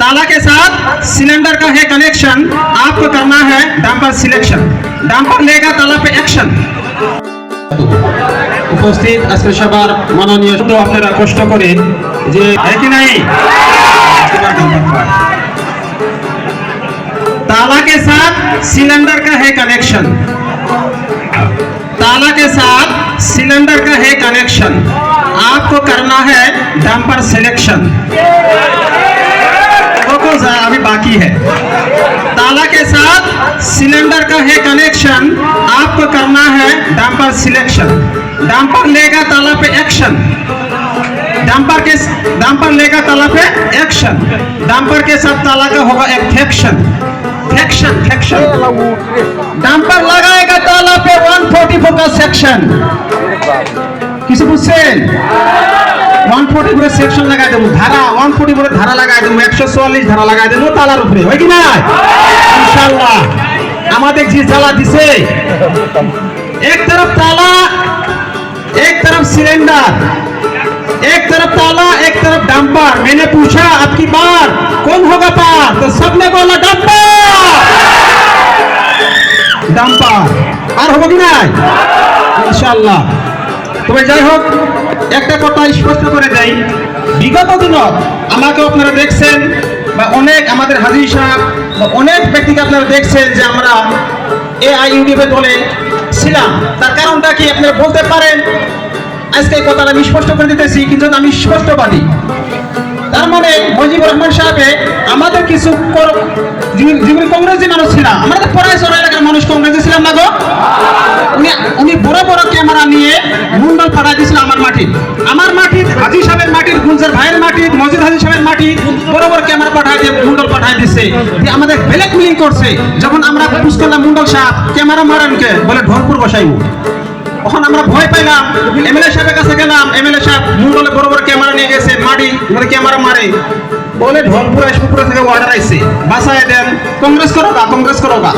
ताला के साथ सिलेंडर का है कनेक्शन, आपको करना है डंपर सिलेक्शन। डंपर लेगा ताला पे एक्शन। উপস্থিত আজকে সবার মাননীয় শুধু আপনারা কষ্ট করে যে কি নাই ताला के साथ सिलेंडर का है कनेक्शन, ताला के साथ सिलेंडर का है कनेक्शन, आपको करना है डंपर सिलेक्शन। अभी बाकी है। ताला के साथ सिलेंडर का है कनेक्शन, आपको करना है डंपर सिलेक्शन। डंपर लेगा ताला पे एक्शन, डंपर लेगा ताला पे एक्शन। डंपर के साथ ताला का होगा एक फ्लेक्शन, फ्लेक्शन फ्लेक्शन। डंपर लगाएगा ताला पे 144 का सेक्शन। किसी बुझছেন 144 সেকশন লাগাই দেব, ধারা 144 ধারা লাগাই দেব, 144 ধারা লাগাই দেব তালার উপরে, হয় কি না ইনশাআল্লাহ। আমাদের যে জ্বালা দিছে, एक तरफ ताला एक तरफ सिलेंडर, एक तरफ ताला एक तरफ डंपर। मैंने पूछा आपकी बार कौन होगा पार, तो सबने बोला डंपर डंपर। আর হবে কি না ইনশাআল্লাহ। তবে যাই হোক একটা কথা স্পষ্ট করে দেই, বিগত দিনত আমাকে আপনারা দেখছেন বা অনেক আমাদের হাজী সাহেব বা অনেক ব্যক্তিকে আপনারা দেখছেন যে আমরা এআইইউডিএফ দলে ছিলাম। তার কারণটা কি আপনারা বলতে পারেন? আজকে এই কথাটা আমি স্পষ্ট করে দিতেছি, কিন্তু আমি স্পষ্টবাদী। তার মানে মুজিবুর রহমান সাহেব আমাদের কিছু জীবন কংগ্রেসী মানুষ ছিলাম, আমাদের পড়াই চড়াই এলাকার মানুষ কংগ্রেসী ছিলাম না গো। উনি বড় বড় ক্যামেরা নিয়ে মুন্ডল পাঠাই দিয়েছিল আমার মাটির হাজী সাহেবের মাটির, গুলজার ভাইয়ের মাটির, মজিদ হাজী সাহেবের মাটির বড় বড় ক্যামেরা পাঠাই দিয়ে মুন্ডল পাঠাই দিচ্ছে, যে আমাদের ব্ল্যাক মেইলিং করছে। যখন আমরা পুশ করলাম মুন্ডল সাহেব ক্যামেরা মারেনকে বলে ঢোলপুর বসাইব, তখন আমরা ভয় পাইলাম। এমএলএ সাহেবের কাছে গেলাম, এমএলএ সাহেব মুন্ডলে বড় বড় ক্যামেরা নিয়ে গেছে, মাটি বলে ক্যামেরা মারে বলে ঢোলপুর আসপুর থেকে অর্ডার আইছে বাসায় দেন, কংগ্রেস করো গা কংগ্রেস করো গা।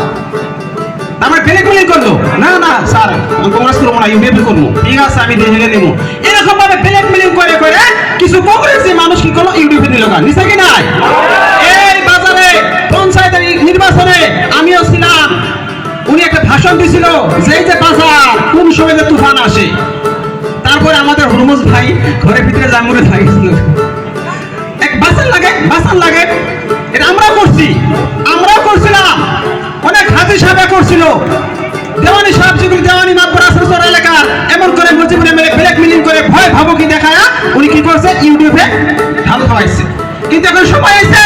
আমরা ব্ল্যাক মেইলিং করলো, না না স্যার আমি কংগ্রেস করবো না, ইউডিএফ করবো, ঠিক আছে আমি দেখে নেব। এরকম ভাবে ব্ল্যাক মেইলিং করে করে কিছু কংগ্রেসী মানুষ কি করলো, ইউডিএফ দিল গা, নিছে কি নাই? এই বাজারে পঞ্চায়েতের নির্বাচনে আমিও ছিলাম, উনি একটা ভাষণ দিছিল যে এই যে বাজার কোন সময় যে তুফান আসে। তারপরে আমাদের হরমুজ ভাই ঘরের ভিতরে জামুরে লাগিয়েছিল, এক বাসার লাগে। এটা আমরাও করছিলাম, অনেক হাজী সাহেব করছিল, দেওয়ানি সাহেব যেগুলো দেওয়ানি মাতবর আসর এলাকার এমন করে মুজিবুর এমএলএ ব্ল্যাক মেইলিং করে ভয় ভাবুকি দেখায়া উনি কি করছে, ইউটিউবে ঢাল খাওয়াইছে। কিন্তু এখন সময় এসে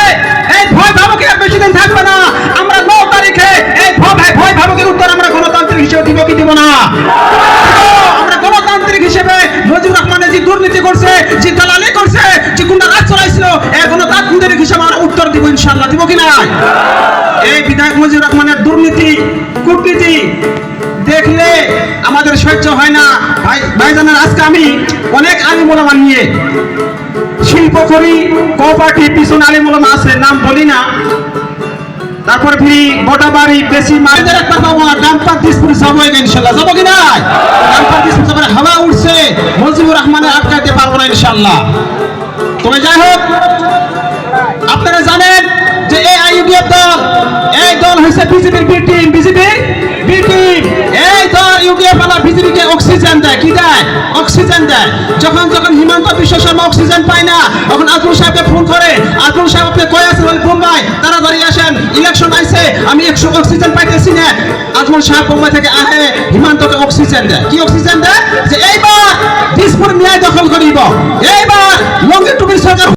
এই ভয় ভাবুকি আর বেশি দিন থাকবে না। আমরা 9 তারিখে এই ভয় ভাবুকির উত্তর আমরা গণতান্ত্রিক হিসেবে দিব কি দিব না? আমরা গণতান্ত্রিক হিসেবে মুজিবুর রহমান যে দুর্নীতি করছে, যে দালালি করছে, যে গুন্ডা রাজ চলাইছিল, এই গণতান্ত্রিক হিসেবে আমরা উত্তর দিব ইনশাআল্লাহ, দিব কি না? এই বিধায়ক মুজিবুর রহমানের দুর্নীতি কূটনীতি দেখলে আমাদের সহ্য হয় না। ভাইজানের আজকে আমি অনেক আলিম ওলামা নিয়ে শিল্প করি, কোঅপারেটিভ পিছনে আলিম ওলামা আছে, নাম বলি না। তারপর ফিরি গোটাবাড়ি বেশি মাঝের একটা পাবো না, ডাম্পার দিসপুর যাবো ইনশাআল্লাহ, যাবো কি নাই? ডাম্পার দিসপুর যাবার হাওয়া উঠছে, মুজিবুর রহমানের আটকাইতে পারবো না ইনশাআল্লাহ। তবে যাই হোক আপনারা জানেন যে এআইইউডিএফ দল, এই দল হচ্ছে বিজেপির বি টিম, এই দল ইউডিএফ वाला বিজেপিকে অক্সিজেন দেয়, কি দেয়? অক্সিজেন দেয়। যখন হিমন্ত বিশ্ব শর্মা অক্সিজেন পায় না, তখন আজমল সাহেবকে ফোন করে, আজমল সাহেব আপনি কই আছেন? বলে বোম্বাই, তাড়াতাড়ি আসেন, ইলেকশন আইছে, আমি 100 অক্সিজেন পাইতেছি না। আজমল সাহেব বোম্বাই থেকে আহে হিমন্তকে অক্সিজেন দেয়। কি অক্সিজেন দেয়? যে এইবার দিসপুর ন্যায় দখল করিব, এইবার লঙ্গি টুপির সরকার